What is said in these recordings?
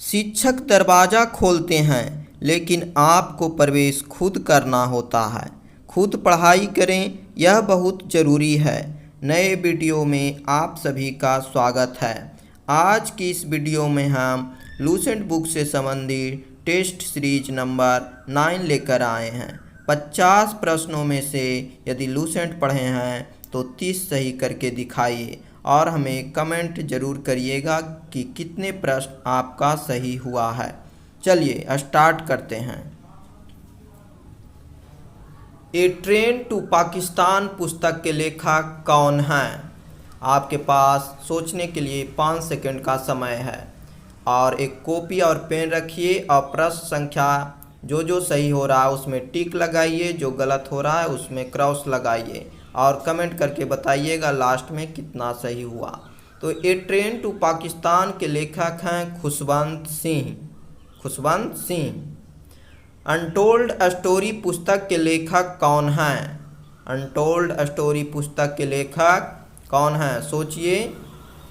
शिक्षक दरवाज़ा खोलते हैं लेकिन आपको प्रवेश खुद करना होता है। खुद पढ़ाई करें, यह बहुत ज़रूरी है। नए वीडियो में आप सभी का स्वागत है। आज की इस वीडियो में हम लूसेंट बुक से संबंधित टेस्ट सीरीज नंबर 9 लेकर आए हैं। 50 प्रश्नों में से यदि लूसेंट पढ़े हैं तो 30 सही करके दिखाइए और हमें कमेंट ज़रूर करिएगा कि कितने प्रश्न आपका सही हुआ है। चलिए स्टार्ट करते हैं। ए ट्रेन टू पाकिस्तान पुस्तक के लेखक कौन हैं? आपके पास सोचने के लिए 5 सेकंड का समय है और एक कॉपी और पेन रखिए और प्रश्न संख्या जो सही हो रहा है उसमें टिक लगाइए, जो गलत हो रहा है उसमें क्रॉस लगाइए और कमेंट करके बताइएगा लास्ट में कितना सही हुआ। तो ए ट्रेन टू पाकिस्तान के लेखक हैं खुशवंत सिंह। खुशवंत सिंह। अनटोल्ड स्टोरी पुस्तक के लेखक कौन हैं? अनटोल्ड स्टोरी पुस्तक के लेखक कौन हैं? सोचिए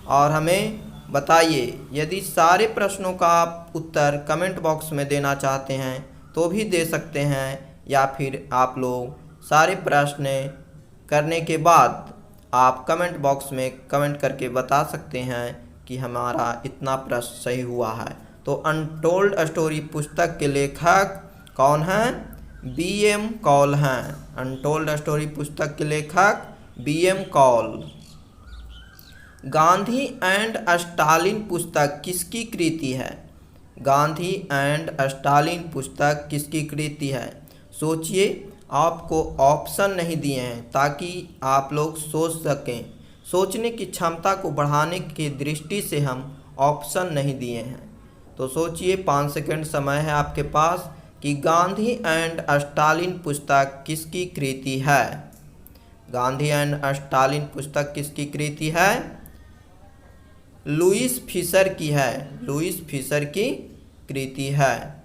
और हमें बताइए। यदि सारे प्रश्नों का आप उत्तर कमेंट बॉक्स में देना चाहते हैं तो भी दे सकते हैं, या फिर आप लोग सारे प्रश्न करने के बाद आप कमेंट बॉक्स में कमेंट करके बता सकते हैं कि हमारा इतना प्रश्न सही हुआ है। तो अनटोल्ड स्टोरी पुस्तक के लेखक कौन हैं? B.M. कौल हैं। अनटोल्ड स्टोरी पुस्तक के लेखक B.M. Kaul. Gandhi and Stalin पुस्तक किसकी कृति है? गांधी एंड स्टालिन पुस्तक किसकी कृति है? सोचिए, आपको ऑप्शन नहीं दिए हैं ताकि आप लोग सोच सकें। सोचने की क्षमता को बढ़ाने की दृष्टि से हम ऑप्शन नहीं दिए हैं। तो सोचिए, 5 सेकंड समय है आपके पास कि गांधी एंड स्टालिन पुस्तक किसकी कृति है? गांधी एंड स्टालिन पुस्तक किसकी कृति है? लुईस फिशर की है। लुईस फिशर की कृति है।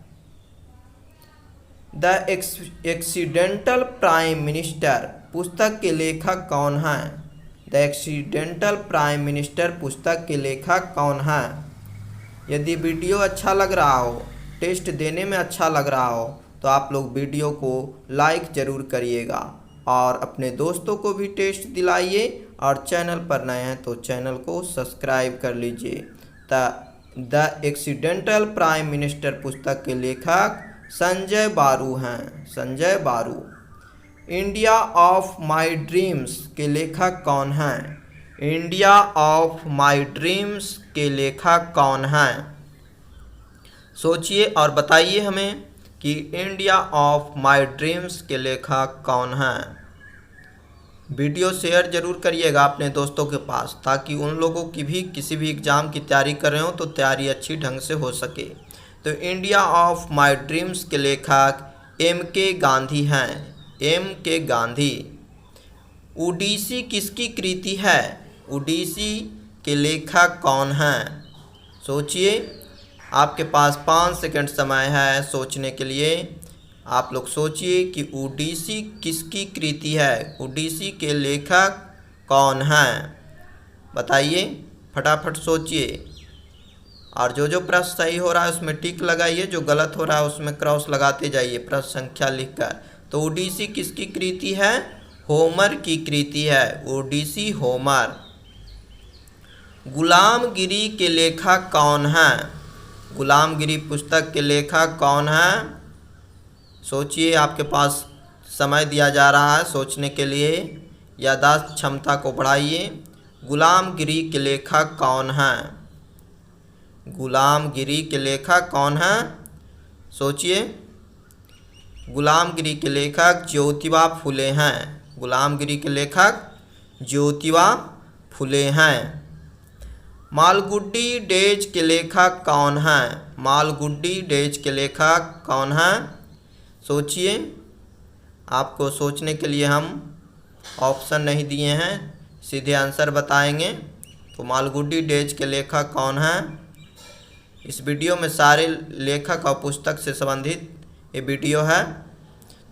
द एक्सीडेंटल प्राइम मिनिस्टर पुस्तक के लेखक कौन हैं? द एक्सीडेंटल प्राइम मिनिस्टर पुस्तक के लेखक कौन हैं? यदि वीडियो अच्छा लग रहा हो, टेस्ट देने में अच्छा लग रहा हो, तो आप लोग वीडियो को लाइक ज़रूर करिएगा और अपने दोस्तों को भी टेस्ट दिलाइए और चैनल पर नए हैं तो चैनल को सब्सक्राइब कर लीजिए। द एक्सीडेंटल प्राइम मिनिस्टर पुस्तक के लेखक संजय बारू हैं। संजय बारू। इंडिया ऑफ माय ड्रीम्स के लेखक कौन हैं? इंडिया ऑफ माय ड्रीम्स के लेखक कौन हैं? सोचिए और बताइए हमें कि इंडिया ऑफ माय ड्रीम्स के लेखक कौन हैं। वीडियो शेयर जरूर करिएगा अपने दोस्तों के पास ताकि उन लोगों की भी किसी भी एग्ज़ाम की तैयारी कर रहे हो तो तैयारी अच्छी ढंग से हो सके। तो इंडिया ऑफ माय ड्रीम्स के लेखक M.K. गांधी हैं। M.K. गांधी। ओडिसी किसकी कृति है? ओडिसी के लेखक कौन हैं? सोचिए, आपके पास 5 सेकंड समय है सोचने के लिए। आप लोग सोचिए कि ओडिसी किसकी कृति है? ओडिसी के लेखक कौन हैं? बताइए, फटाफट सोचिए और जो प्रश्न सही हो रहा है उसमें टिक लगाइए, जो गलत हो रहा है उसमें क्रॉस लगाते जाइए प्रश्न संख्या लिखकर। तो ओडिसी किसकी कृति है? होमर की कृति है। ओडिसी होमर। गुलामगिरी के लेखक कौन हैं? गुलामगिरी पुस्तक के लेखक कौन हैं? सोचिए, आपके पास समय दिया जा रहा है सोचने के लिए। याददाश्त क्षमता को बढ़ाइए। गुलामगिरी के लेखक कौन हैं? गुलामगिरी के लेखक कौन हैं? सोचिए। गुलामगिरी के लेखक ज्योतिबा फुले हैं। गुलामगिरी के लेखक ज्योतिबा फुले हैं। मालगुडी डेज के लेखक कौन हैं? मालगुडी डेज के लेखक कौन हैं? सोचिए, आपको सोचने के लिए हम ऑप्शन नहीं दिए हैं, सीधे आंसर बताएंगे। तो मालगुडी डेज के लेखक कौन हैं? इस वीडियो में सारे लेखक और पुस्तक से संबंधित ये वीडियो है।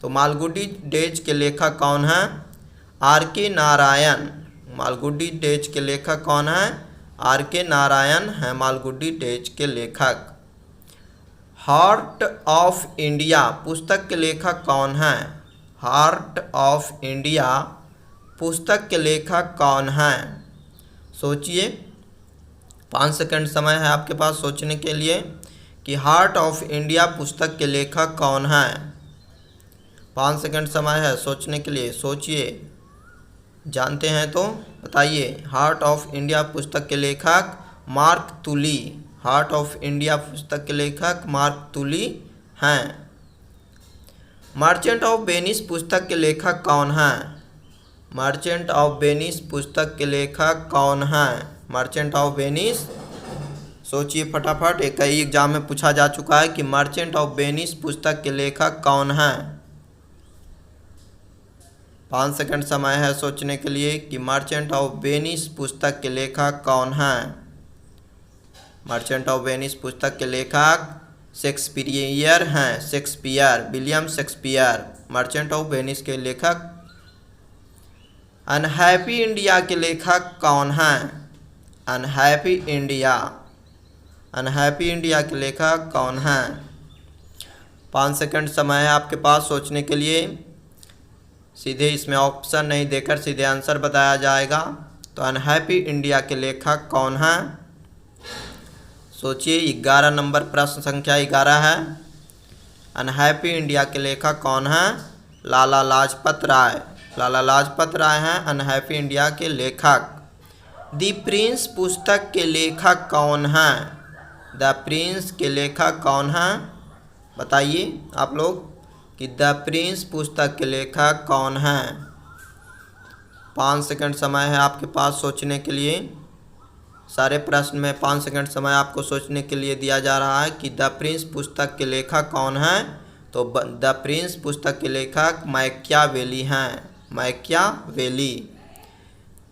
तो मालगुडी डेज के लेखक कौन हैं? R.K. नारायण। मालगुडी डेज के लेखक कौन हैं? R.K. नारायण हैं मालगुडी डेज के लेखक। हार्ट ऑफ इंडिया पुस्तक के लेखक कौन हैं? हार्ट ऑफ इंडिया पुस्तक के लेखक कौन हैं? सोचिए, 5 सेकंड समय है आपके पास सोचने के लिए कि हार्ट ऑफ इंडिया पुस्तक के लेखक कौन हैं। 5 सेकंड समय है सोचने के लिए, सोचिए, जानते हैं तो बताइए। हार्ट ऑफ इंडिया पुस्तक के लेखक mark Tuli. Heart of India पुस्तक के लेखक मार्क तुली हैं। मर्चेंट ऑफ वेनिस पुस्तक के लेखक कौन हैं? मर्चेंट ऑफ वेनिस पुस्तक के लेखक कौन हैं? मर्चेंट ऑफ वेनिस, सोचिए फटाफट, एक कई एग्जाम में पूछा जा चुका है कि मर्चेंट ऑफ वेनिस पुस्तक के लेखक कौन हैं। 5 सेकंड समय है सोचने के लिए कि मर्चेंट ऑफ वेनिस पुस्तक के लेखक कौन हैं। मर्चेंट ऑफ वेनिस पुस्तक के लेखक शेक्सपियर हैं। Shakespeare, William Shakespeare merchant of Venice के लेखक। अनहैप्पी इंडिया के लेखक कौन हैं? अनहैप्पी इंडिया, अनहैप्पी इंडिया के लेखक कौन हैं? 5 सेकंड समय है आपके पास सोचने के लिए। सीधे इसमें ऑप्शन नहीं देकर सीधे आंसर बताया जाएगा। तो अनहैप्पी इंडिया के लेखक कौन हैं? सोचिए, 11 नंबर प्रश्न संख्या 11 है। अनहैप्पी इंडिया के लेखक कौन हैं? लाला लाजपत राय। लाला लाजपत राय हैं अनहैप्पी इंडिया के लेखक। द प्रिंस पुस्तक के लेखक कौन हैं? द प्रिंस के लेखक कौन हैं? बताइए आप लोग कि द प्रिंस पुस्तक के लेखक कौन हैं। 5 सेकंड समय है आपके पास सोचने के लिए। सारे प्रश्न में 5 सेकंड समय आपको सोचने के लिए दिया जा रहा है कि द प्रिंस पुस्तक के लेखक कौन हैं। तो द प्रिंस पुस्तक के लेखक मैकियावेली हैं। मैकियावेली।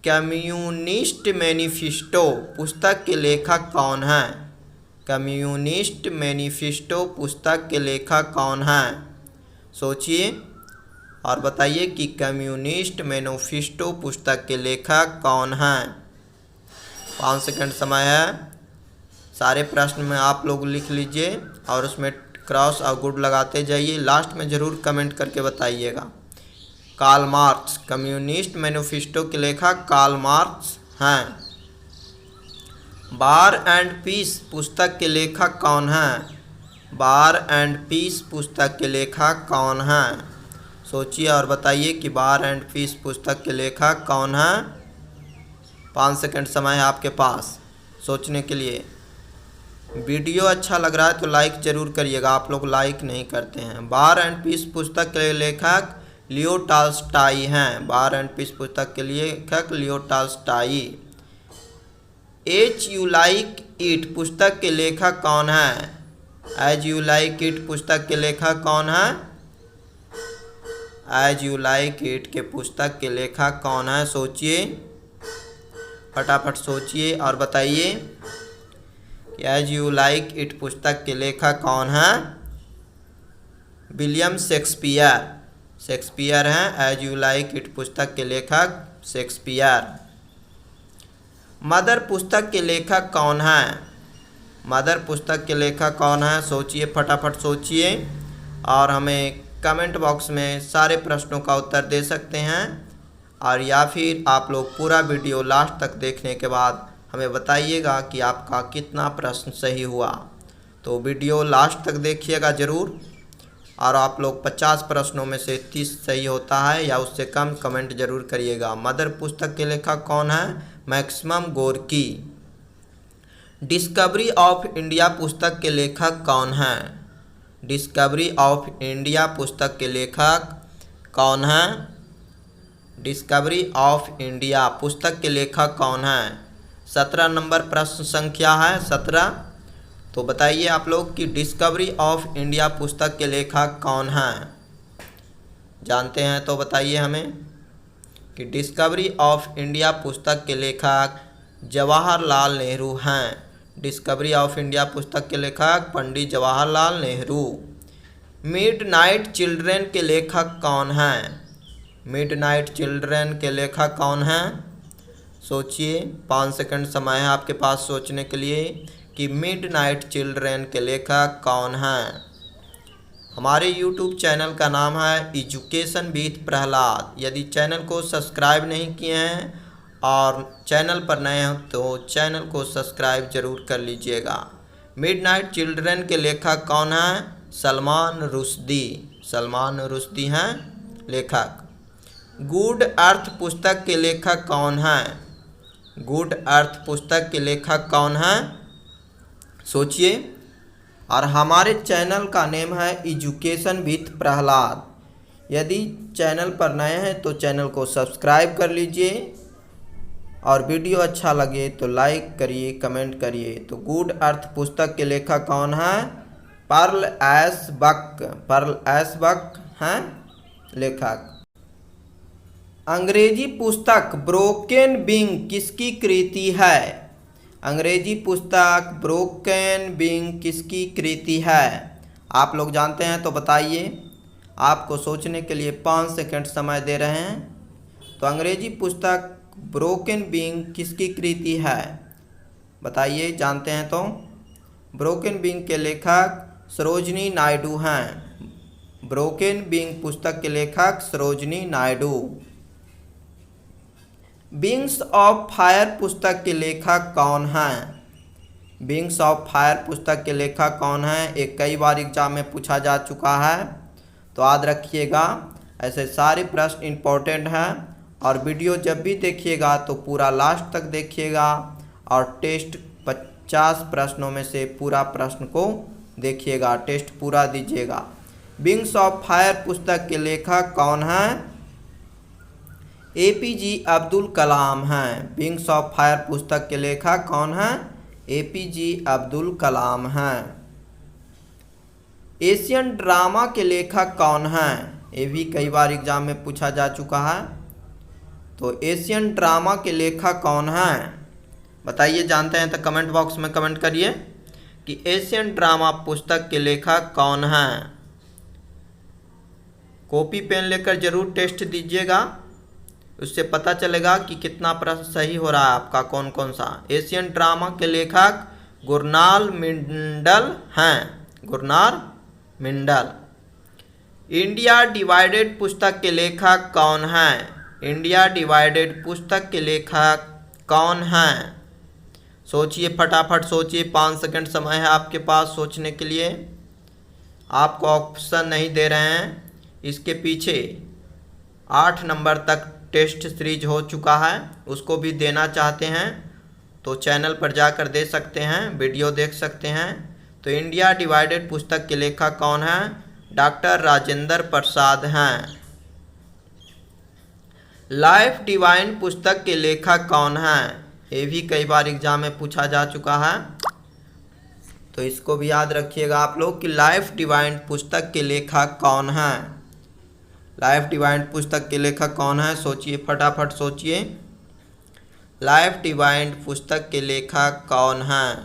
कम्युनिस्ट मैनिफेस्टो पुस्तक के लेखक कौन हैं? कम्युनिस्ट मैनिफेस्टो पुस्तक के लेखक कौन हैं? सोचिए और बताइए कि कम्युनिस्ट मैनिफेस्टो पुस्तक के लेखक कौन हैं। 5 सेकंड समय है। सारे प्रश्न में आप लोग लिख लीजिए और उसमें क्रॉस और गुड लगाते जाइए। लास्ट में ज़रूर कमेंट करके बताइएगा। कार्ल मार्क्स, कम्युनिस्ट मैनिफेस्टो के लेखक कार्ल मार्क्स हैं। वार एंड पीस पुस्तक के लेखक कौन हैं? वार एंड पीस पुस्तक के लेखक कौन हैं? सोचिए और बताइए कि वार एंड पीस पुस्तक के लेखक कौन हैं। 5 सेकंड समय है आपके पास सोचने के लिए। वीडियो अच्छा लग रहा है तो लाइक ज़रूर करिएगा, आप लोग लाइक नहीं करते हैं। वार एंड पीस पुस्तक के लेखक लियो टॉल्स्टॉय हैं। वार एंड पीस पुस्तक के लेखक Leo Tolstoy. As you like it पुस्तक के लेखक कौन है? एज यू लाइक इट पुस्तक के लेखक कौन है? एज यू लाइक इट के पुस्तक के लेखक कौन है? सोचिए, फटाफट सोचिए और बताइए कि एज यू लाइक इट पुस्तक के लेखक कौन है? William Shakespeare. शेक्सपियर हैं एज यू लाइक इट पुस्तक के लेखक शेक्सपियर। मदर पुस्तक के लेखक कौन हैं? मदर पुस्तक के लेखक कौन हैं? सोचिए, फटाफट सोचिए और हमें कमेंट बॉक्स में सारे प्रश्नों का उत्तर दे सकते हैं। और या फिर आप लोग पूरा वीडियो लास्ट तक देखने के बाद हमें बताइएगा कि आपका कितना प्रश्न सही हुआ। तो वीडियो लास्ट तक देखिएगा ज़रूर। और आप लोग 50 प्रश्नों में से 30 सही होता है या उससे कम कमेंट जरूर करिएगा। मदर पुस्तक के लेखक कौन है? Maximum Gorky. Discovery of India पुस्तक के लेखक कौन हैं? डिस्कवरी ऑफ इंडिया पुस्तक के लेखक कौन हैं? डिस्कवरी ऑफ इंडिया पुस्तक के लेखक कौन हैं? 17 नंबर प्रश्न संख्या है 17। तो बताइए आप लोग कि डिस्कवरी ऑफ इंडिया पुस्तक के लेखक कौन हैं? जानते हैं तो बताइए हमें कि डिस्कवरी ऑफ इंडिया पुस्तक के लेखक जवाहरलाल नेहरू हैं। डिस्कवरी ऑफ इंडिया पुस्तक के लेखक पंडित जवाहरलाल नेहरू। मिडनाइट चिल्ड्रन के लेखक कौन हैं? मिडनाइट चिल्ड्रन के लेखक कौन हैं? सोचिए, 5 सेकंड समय है आपके पास सोचने के लिए कि मिडनाइट चिल्ड्रन के लेखक कौन हैं। हमारे YouTube चैनल का नाम है एजुकेशन विद प्रहलाद। यदि चैनल को सब्सक्राइब नहीं किए हैं और चैनल पर नए हैं तो चैनल को सब्सक्राइब जरूर कर लीजिएगा। मिडनाइट चिल्ड्रन के लेखक कौन हैं? सलमान रुश्दी। सलमान रुश्दी हैं लेखक। गुड अर्थ पुस्तक के लेखक कौन हैं? गुड अर्थ पुस्तक के लेखक कौन हैं? सोचिए। और हमारे चैनल का नेम है एजुकेशन विद प्रहलाद। यदि चैनल पर नए हैं तो चैनल को सब्सक्राइब कर लीजिए और वीडियो अच्छा लगे तो लाइक करिए, कमेंट करिए। तो गुड अर्थ पुस्तक के लेखक कौन हैं? Pearl S Buck. Pearl S Buck हैं लेखक। अंग्रेजी पुस्तक ब्रोकन विंग किसकी कृति है? अंग्रेजी पुस्तक ब्रोकन विंग किसकी कृति है? आप लोग जानते हैं तो बताइए। आपको सोचने के लिए 5 सेकंड समय दे रहे हैं। तो अंग्रेजी पुस्तक ब्रोकन विंग किसकी कृति है? बताइए, जानते हैं तो। ब्रोकन विंग के लेखक सरोजिनी नायडू हैं। ब्रोकन विंग पुस्तक के लेखक Sarojini Naidu. Wings of fire पुस्तक के लेखक कौन हैं? विंग्स ऑफ फायर पुस्तक के लेखक कौन हैं? एक कई बार एग्जाम में पूछा जा चुका है, तो याद रखिएगा। ऐसे सारे प्रश्न इम्पोर्टेंट हैं और वीडियो जब भी देखिएगा तो पूरा लास्ट तक देखिएगा और टेस्ट 50 प्रश्नों में से पूरा प्रश्न को देखिएगा, टेस्ट पूरा दीजिएगा। विंग्स ऑफ फायर पुस्तक के लेखक कौन हैं? APJ अब्दुल कलाम हैं। विंग्स ऑफ फायर पुस्तक के लेखक कौन हैं? APJ अब्दुल कलाम हैं। एशियन ड्रामा के लेखक कौन हैं? ये भी कई बार एग्जाम में पूछा जा चुका है। तो एशियन ड्रामा के लेखक कौन हैं? बताइए, जानते हैं तो कमेंट बॉक्स में कमेंट करिए कि एशियन ड्रामा पुस्तक के लेखक कौन हैं। कॉपी पेन लेकर जरूर टेस्ट दीजिएगा, उससे पता चलेगा कि कितना प्रश्न सही हो रहा है आपका, कौन कौन सा। एशियन ड्रामा के लेखक गुरनाल मिंडल हैं। गुरनाल मिंडल। इंडिया डिवाइडेड पुस्तक के लेखक कौन हैं? इंडिया डिवाइडेड पुस्तक के लेखक कौन हैं? सोचिए, फटाफट सोचिए। 5 सेकंड समय है आपके पास सोचने के लिए। आपको ऑप्शन नहीं दे रहे हैं। इसके पीछे 8 नंबर तक टेस्ट सीरीज हो चुका है, उसको भी देना चाहते हैं तो चैनल पर जाकर दे सकते हैं, वीडियो देख सकते हैं। तो इंडिया डिवाइडेड पुस्तक के लेखक कौन हैं? डॉक्टर राजेंद्र प्रसाद हैं। लाइफ डिवाइन पुस्तक के लेखक कौन हैं? ये भी कई बार एग्जाम में पूछा जा चुका है, तो इसको भी याद रखिएगा आप लोग कि लाइफ डिवाइन पुस्तक के लेखक कौन हैं। लाइफ डिवाइन पुस्तक के लेखक कौन है? सोचिए, फटाफट सोचिए। लाइफ डिवाइन पुस्तक के लेखक कौन हैं?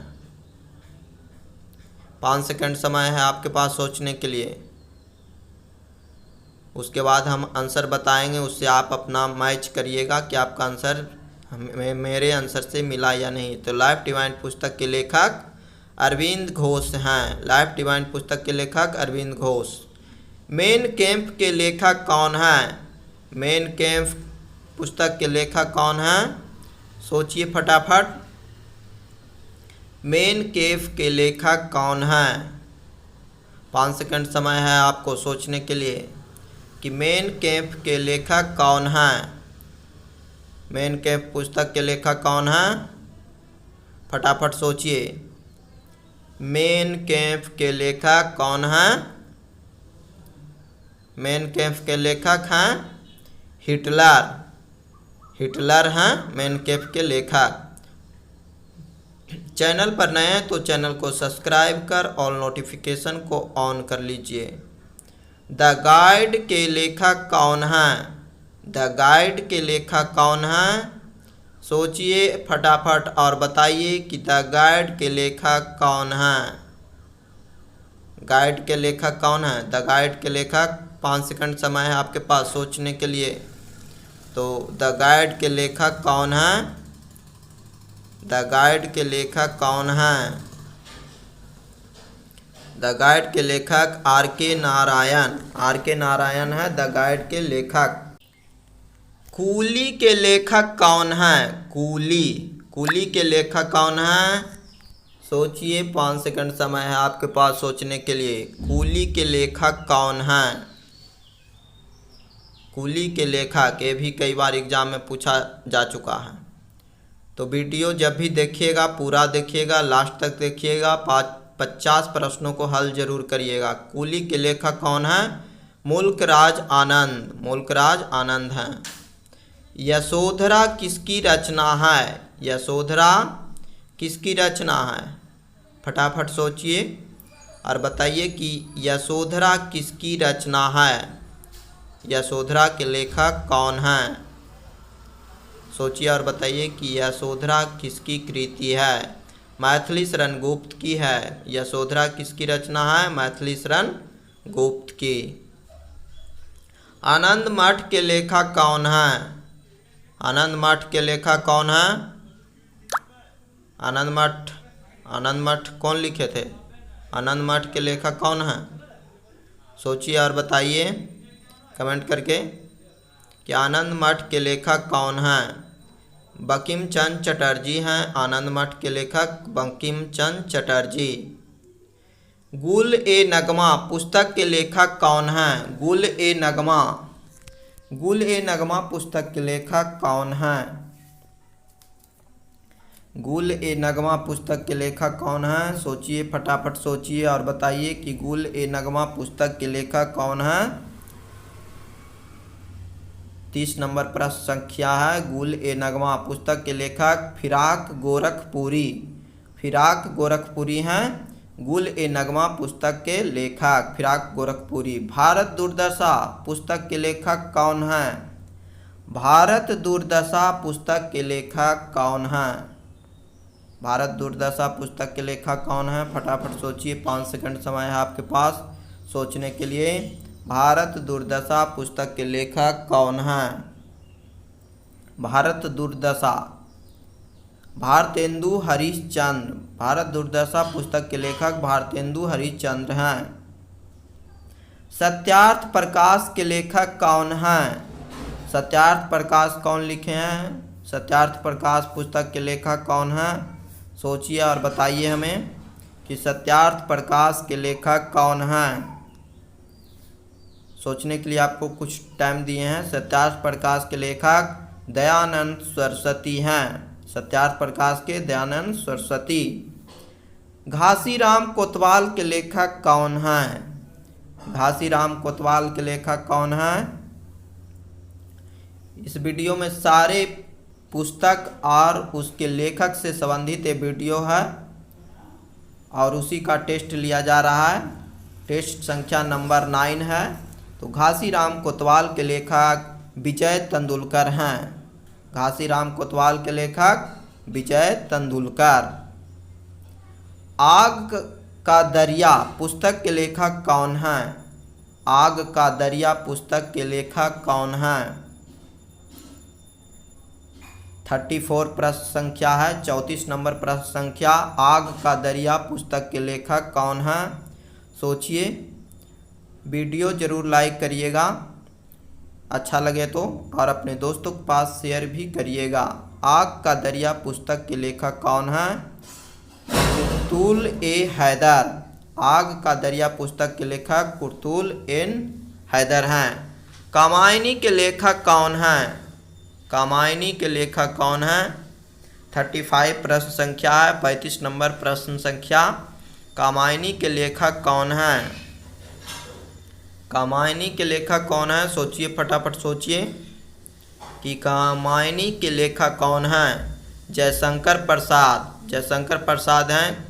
5 सेकंड समय है आपके पास सोचने के लिए। उसके बाद हम आंसर बताएंगे, उससे आप अपना मैच करिएगा कि आपका आंसर मेरे आंसर से मिला या नहीं। तो लाइफ डिवाइन पुस्तक के लेखक अरविंद घोष हैं। लाइफ डिवाइन पुस्तक के लेखक अरविंद घोष। मेन कैंप के लेखक कौन हैं? मेन कैंप पुस्तक के लेखक कौन हैं? सोचिए फटाफट। मेन कैंप के लेखक कौन हैं? 5 सेकंड समय है आपको सोचने के लिए कि मेन कैंप के लेखक कौन हैं। मेन कैंप पुस्तक के लेखक कौन हैं? फटाफट सोचिए। मेन कैंप के लेखक कौन हैं? मेन कैंप के लेखक हैं हिटलर। हिटलर हैं मेन कैंप के लेखक। चैनल पर नए हैं तो चैनल को सब्सक्राइब कर ऑल नोटिफिकेशन को ऑन कर लीजिए। द गाइड के लेखक कौन हैं? द गाइड के लेखक कौन हैं? सोचिए फटाफट और बताइए कि द गाइड के लेखक कौन हैं। गाइड के लेखक कौन है? द गाइड के लेखक 5 सेकंड समय है आपके पास सोचने के लिए। तो द गाइड के लेखक कौन है? द गाइड के लेखक कौन हैं? द गाइड के लेखक आर के नारायण। आर के नारायण है द गाइड के लेखक। कूली के लेखक कौन है? कूली, कूली के लेखक कौन है? सोचिए, 5 सेकंड समय है आपके पास सोचने के लिए। कूली के लेखक कौन है? कूली के लेखक, ये भी कई बार एग्जाम में पूछा जा चुका है। तो वीडियो जब भी देखिएगा पूरा देखिएगा, लास्ट तक देखिएगा, 50 प्रश्नों को हल जरूर करिएगा। कूली के लेखक कौन है? मुल्कराज आनंद, मुल्कराज आनंद हैं। यशोधरा किसकी रचना है? यशोधरा किसकी रचना है? फटाफट सोचिए और बताइए कि यशोधरा किसकी रचना है। यशोधरा के लेखक कौन हैं? सोचिए और बताइए कि यशोधरा किसकी कृति है। मैथिली शरण गुप्त की है। यशोधरा किसकी रचना है? मैथिली शरण गुप्त की। आनंद मठ के लेखक कौन है? आनंद मठ के लेखक कौन है? आनंद मठ कौन लिखे थे? आनंद मठ के लेखक कौन है? सोचिए और बताइए कमेंट करके कि आनंद मठ के लेखक कौन हैं। बंकिम चंद्र चटर्जी हैं आनंद मठ के लेखक, बंकिम चंद्र चटर्जी। गुल ए नगमा पुस्तक के लेखक कौन हैं? गुल ए नगमा, गुल ए नगमा पुस्तक के लेखक कौन हैं? गुल ए नगमा पुस्तक के लेखक कौन हैं? सोचिए, फटाफट सोचिए और बताइए कि गुल ए नगमा पुस्तक के लेखक कौन हैं। 30 नंबर प्रश्न संख्या है। गुल ए नगमा पुस्तक के लेखक फिराक गोरखपुरी, फिराक गोरखपुरी हैं गुल ए नगमा पुस्तक के लेखक, फिराक गोरखपुरी। भारत दुर्दशा पुस्तक के लेखक कौन हैं? भारत दुर्दशा पुस्तक के लेखक कौन हैं? भारत दुर्दशा पुस्तक के लेखक कौन हैं? फटाफट सोचिए, 5 सेकंड समय है आपके पास सोचने के लिए। भारत दुर्दशा पुस्तक के लेखक कौन हैं? भारत दुर्दशा, भारतेंदु हरिश्चंद्र। भारत दुर्दशा पुस्तक के लेखक भारतेंदु हरिश्चंद्र हैं। सत्यार्थ प्रकाश के लेखक कौन हैं? सत्यार्थ प्रकाश कौन लिखे हैं? सत्यार्थ प्रकाश पुस्तक के लेखक कौन हैं? सोचिए और बताइए हमें कि सत्यार्थ प्रकाश के लेखक कौन हैं। सोचने के लिए आपको कुछ टाइम दिए हैं। सत्यार्थ प्रकाश के लेखक दयानंद सरस्वती हैं। सत्यार्थ प्रकाश के दयानंद सरस्वती। घासीराम कोतवाल के लेखक कौन हैं? घासीराम कोतवाल के लेखक कौन हैं? इस वीडियो में सारे पुस्तक और उसके लेखक से संबंधित ये वीडियो है और उसी का टेस्ट लिया जा रहा है। टेस्ट संख्या नंबर 9 है। तो घासीराम कोतवाल के लेखक विजय तेंदुलकर हैं। घासीराम कोतवाल के लेखक विजय तेंदुलकर। आग का दरिया पुस्तक के लेखक कौन हैं? आग का दरिया पुस्तक के लेखक कौन हैं? 34 प्रश्न संख्या है। 34 नंबर प्रश्न संख्या। आग का दरिया पुस्तक के लेखक कौन हैं? सोचिए, वीडियो जरूर लाइक करिएगा अच्छा लगे तो, और अपने दोस्तों के पास शेयर भी करिएगा। आग का दरिया पुस्तक के लेखक कौन हैं? कुर्तुल ए हैदर। आग का दरिया पुस्तक के लेखक कुर्तुल एन हैदर हैं। कामायनी के लेखक कौन हैं? कामायनी के लेखक कौन हैं? 35 प्रश्न संख्या है। 35 नंबर प्रश्न संख्या। कामायनी के लेखक कौन हैं? कामायनी के लेखक कौन हैं? सोचिए, फटाफट सोचिए कि कामायनी के लेखक कौन हैं? जयशंकर प्रसाद। जयशंकर प्रसाद हैं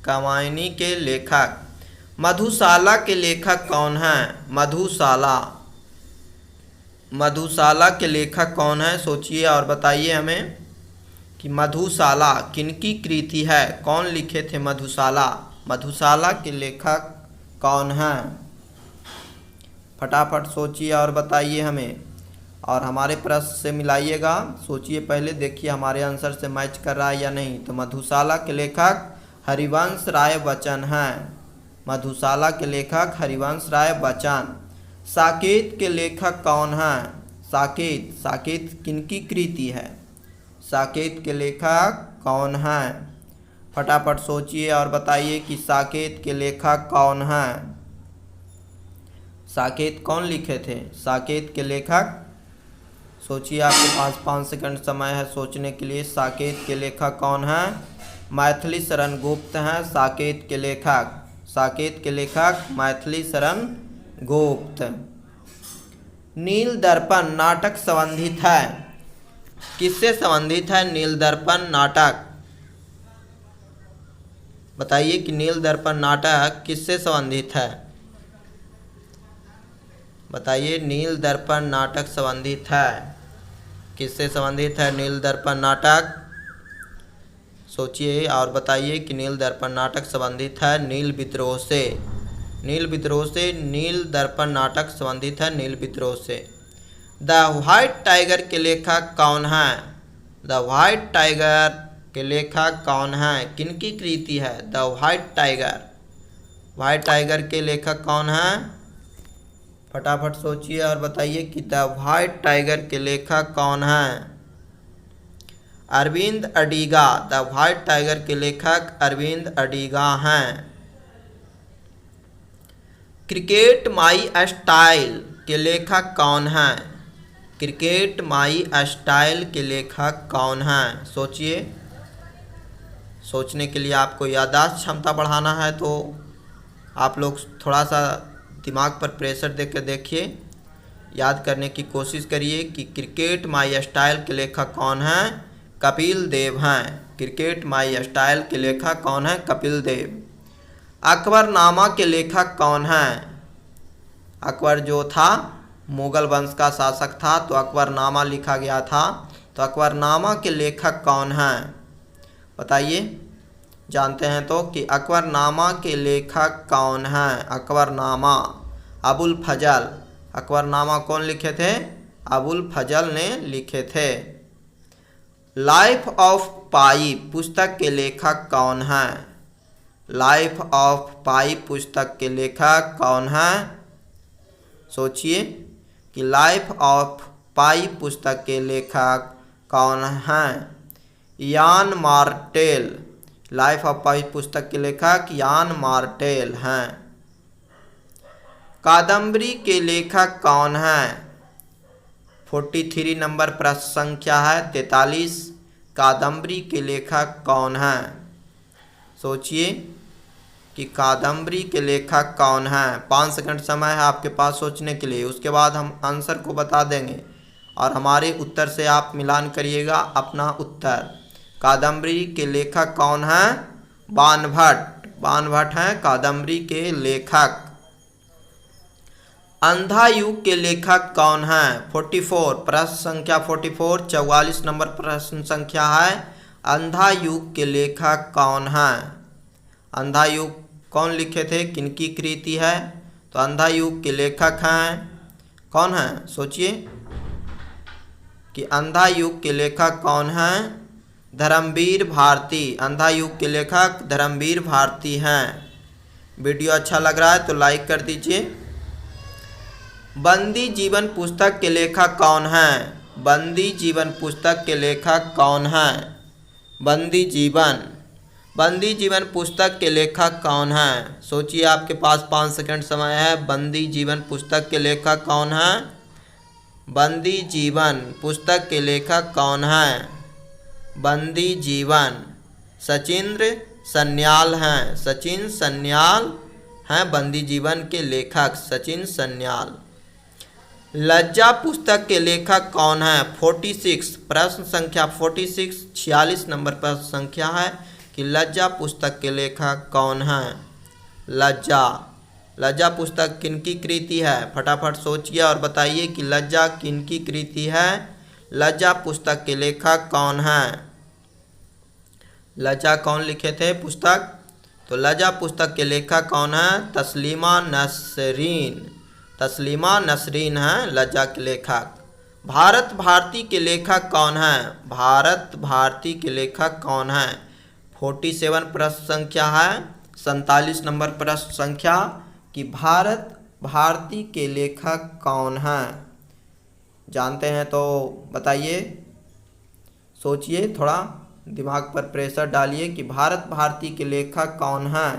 कामायनी के लेखक। मधुशाला के लेखक कौन हैं? मधुशाला। मधुशाला के लेखक कौन हैं? सोचिए और बताइए हमें कि मधुशाला किनकी कृति है? कौन लिखे थे मधुशाला? मधुशाला के लेखक कौन हैं? फटाफट सोचिए और बताइए हमें, और हमारे प्रश्न से मिलाइएगा। सोचिए पहले, देखिए हमारे आंसर से मैच कर रहा है या नहीं। तो मधुशाला के लेखक हरिवंश राय बच्चन हैं। मधुशाला के लेखक हरिवंश राय बच्चन। साकेत के लेखक कौन हैं? साकेत, साकेत किनकी कृति है? साकेत के लेखक कौन हैं? फटाफट सोचिए और बताइए कि साकेत के लेखक कौन हैं? साकेत कौन लिखे थे? साकेत के लेखक सोचिए, आपके पास 5 सेकंड समय है सोचने के लिए। साकेत के लेखक कौन हैं? मैथिली शरण गुप्त हैं साकेत के लेखक। साकेत के लेखक मैथिली शरण गुप्त। नील दर्पण नाटक संबंधित है, किससे संबंधित है नील दर्पण नाटक? बताइए कि नील दर्पण नाटक किससे संबंधित है? बताइए, नील दर्पण नाटक संबंधित है, किससे संबंधित है नील दर्पण नाटक? सोचिए और बताइए कि नील दर्पण नाटक संबंधित है नील विद्रोह से। नील विद्रोह से नील दर्पण नाटक संबंधित है नील विद्रोह से। द व्हाइट टाइगर के लेखक कौन है? द व्हाइट टाइगर के लेखक कौन है? किनकी कृति है the white tiger? White tiger के लेखक कौन है? फटाफट सोचिए और बताइए कि द व्हाइट टाइगर के लेखक कौन है? Aravind Adiga. The white tiger के लेखक अरविंद अडिगा हैं। क्रिकेट माई स्टाइल के लेखक कौन हैं? क्रिकेट माई स्टाइल के लेखक कौन हैं? सोचिए, सोचने के लिए आपको याददाश्त क्षमता बढ़ाना है तो आप लोग थोड़ा सा दिमाग पर प्रेशर देकर देखिए, याद करने की कोशिश करिए कि क्रिकेट माई स्टाइल के लेखक कौन हैं? कपिल देव हैं। क्रिकेट माई स्टाइल के लेखक कौन हैं? कपिल देव। अकबरनामा के लेखक कौन हैं? अकबर जो था मुगल वंश का शासक था तो अकबरनामा लिखा गया था, तो अकबरनामा के लेखक कौन हैं? बताइए, जानते हैं तो कि अकबरनामा के लेखक कौन हैं? अकबरनामा अबुल फजल। अकबरनामा कौन लिखे थे? अबुल फजल ने लिखे थे। लाइफ ऑफ पाई पुस्तक के लेखक कौन हैं? लाइफ ऑफ पाई पुस्तक के लेखक कौन हैं? सोचिए कि लाइफ ऑफ पाई पुस्तक के लेखक कौन हैं? यान मार्टेल। लाइफ ऑफ पाई पुस्तक के लेखक यान मार्टेल हैं। कादम्बरी के लेखक कौन हैं? 43 नंबर प्रश्न संख्या है 43। कादम्बरी के लेखक कौन हैं? सोचिए कि कादम्बरी के लेखक कौन हैं। 5 सेकंड समय है आपके पास सोचने के लिए, उसके बाद हम आंसर को बता देंगे और हमारे उत्तर से आप मिलान करिएगा अपना उत्तर। कादम्बरी के लेखक कौन हैं? बाणभट्ट। बाणभट्ट हैं कादम्बरी के लेखक। अंधा युग के लेखक कौन हैं? 44 प्रश्न संख्या 44 44 नंबर प्रश्न संख्या है। अंधा युग के लेखक कौन हैं? अंधा युग कौन लिखे थे? किनकी कृति है? तो अंधा युग के लेखक हैं कौन हैं? सोचिए कि अंधा युग के लेखक कौन हैं? धर्मवीर भारती। अंधा युग के लेखक धर्मवीर भारती हैं। वीडियो अच्छा लग रहा है तो लाइक कर दीजिए। बंदी जीवन पुस्तक के लेखक कौन हैं? बंदी जीवन पुस्तक के लेखक कौन हैं? बंदी जीवन। बंदी जीवन पुस्तक के लेखक कौन हैं? सोचिए, आपके पास 5 सेकंड समय है। बंदी जीवन पुस्तक के लेखक कौन हैं? बंदी जीवन पुस्तक के लेखक कौन हैं? बंदी जीवन सचिंद्र सन्याल हैं। सचिन सन्याल हैं बंदी जीवन के लेखक, सचिन सन्याल। लज्जा पुस्तक के लेखक कौन हैं? 46 प्रश्न संख्या 46 46 नंबर प्रश्न संख्या है कि लज्जा पुस्तक के लेखक कौन हैं? लज्जा। लज्जा पुस्तक किनकी कृति है? फटाफट सोचिए और बताइए कि लज्जा किनकी कृति है? लज्जा पुस्तक के लेखक कौन हैं? लज्जा कौन लिखे थे पुस्तक? तो लज्जा पुस्तक के लेखक कौन हैं? तस्लीमा नसरीन। तस्लीमा नसरीन हैं लज्जा के लेखक। भारत भारती के लेखक कौन हैं? भारत भारती के लेखक कौन हैं? 47 प्रश्न संख्या है 47 नंबर प्रश्न संख्या कि भारत भारती के लेखक कौन हैं? जानते हैं तो बताइए, सोचिए, थोड़ा दिमाग पर प्रेशर डालिए कि भारत भारती के लेखक कौन हैं।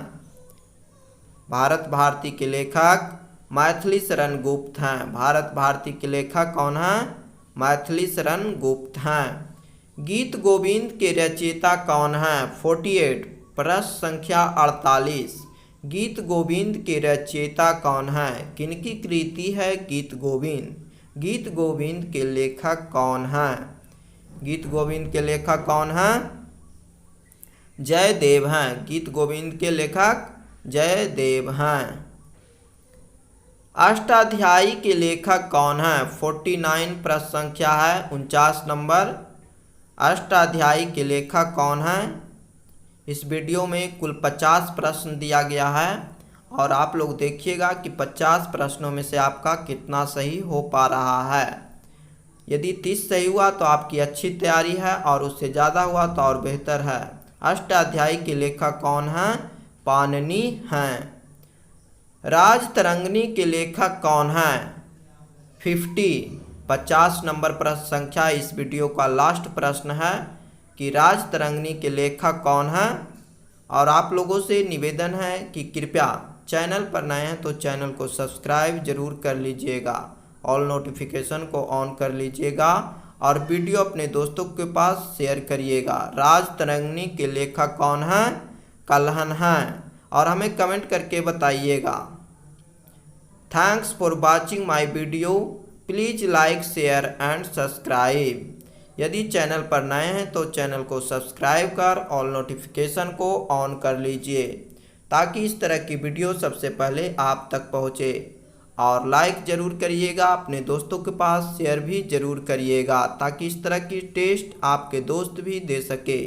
भारत भारती के लेखक मैथिली शरण गुप्त हैं। भारत भारती के लेखक कौन हैं? मैथिली शरण गुप्त हैं। गीत गोविंद के रचयिता कौन हैं? 48। प्रश्न संख्या 48। गीत गोविंद के रचयिता कौन हैं? किनकी कृति है गीत गोविंद? गीत गोविंद के लेखक कौन हैं? गीत गोविंद के लेखक कौन हैं? जयदेव हैं। गीत गोविंद के लेखक जयदेव हैं। अष्टाध्यायी के लेखक कौन हैं? 49 प्रश्न संख्या है 49 नंबर। अष्टाध्यायी के लेखक कौन हैं? इस वीडियो में कुल 50 प्रश्न दिया गया है और आप लोग देखिएगा कि 50 प्रश्नों में से आपका कितना सही हो पा रहा है। यदि 30 सही हुआ तो आपकी अच्छी तैयारी है और उससे ज़्यादा हुआ तो और बेहतर है। अष्टाध्यायी के लेखक कौन हैं? पाणिनि हैं। राजतरंगिणी के लेखक कौन हैं? 50 नंबर प्रश्न संख्या इस वीडियो का लास्ट प्रश्न है कि राजतरंगिणी के लेखक कौन हैं। और आप लोगों से निवेदन है कि कृपया चैनल पर नए हैं तो चैनल को सब्सक्राइब जरूर कर लीजिएगा, ऑल नोटिफिकेशन को ऑन कर लीजिएगा और वीडियो अपने दोस्तों के पास शेयर करिएगा। राजतरंगिणी के लेखक कौन हैं? कल्हण हैं। और हमें कमेंट करके बताइएगा। Thanks for watching my video. Please like share and subscribe. यदि चैनल पर नए हैं तो चैनल को सब्सक्राइब कर ऑल नोटिफिकेशन को ऑन कर लीजिए ताकि इस तरह की वीडियो सबसे पहले आप तक पहुँचे। और लाइक ज़रूर करिएगा, अपने दोस्तों के पास शेयर भी ज़रूर करिएगा ताकि इस तरह की टेस्ट आपके दोस्त भी दे सके।